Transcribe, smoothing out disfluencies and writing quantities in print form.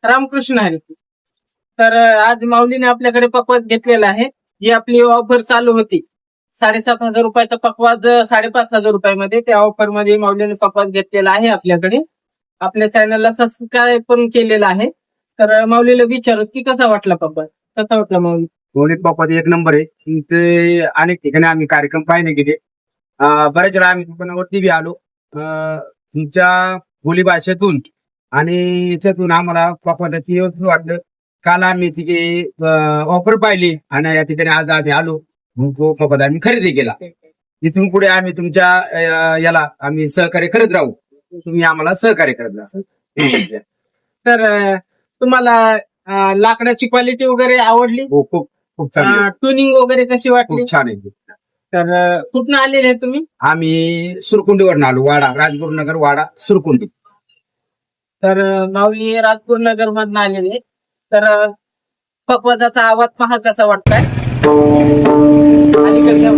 रामकृष्ण हरी. तर आज माऊलीने आपल्याकडे पकवाज घेतलेला आहे. जी आपली ऑफर चालू होती 7,500 रुपयाचा पकवाज 5,500 रुपयामध्ये, त्या ऑफर मध्ये माऊलीने पकवाज घेतलेला आहे आपल्याकडे. आपल्या चॅनलला सबस्क्राईब पण केलेला आहे. तर माऊलीला विचारू की कसा वाटला पकवाज, कसा वाटला माऊली? दोन्ही बाप्पा एक नंबर आहे. ते अनेक ठिकाणी आम्ही कार्यक्रम पाहिजे गेले. बऱ्याच वेळा आम्ही दुकानावरती बी आलो. तुमच्या बोली भाषेतून आणि याच्यातून आम्हाला पापडाची व्यवस्थित वाटलं. काल आम्ही तिथे ऑफर पाहिली आणि या ठिकाणी आज आम्ही आलो. मग तो पापड आम्ही खरेदी केला. इथून पुढे आम्ही तुमच्या याला आम्ही सहकार्य करत राहू. तुम्ही आम्हाला सहकार्य करत राहा. तर तुम्हाला लाकडाची क्वालिटी वगैरे आवडली? हो, खूप खूप चांगलं, ट्युनिंग वगैरे कशी वाटली? खूप छान आहे. तर कुठून आलेले आहे तुम्ही? आम्ही सुरकुंडीवरून आलो. वाडा, राजगुरुनगर वाडा, सुरकुंडी. तर माऊली राजपूर नगर मधून आलेले. तर पकवाजाचा आवाज पहा कसा वाटतोय. अलीकडे या.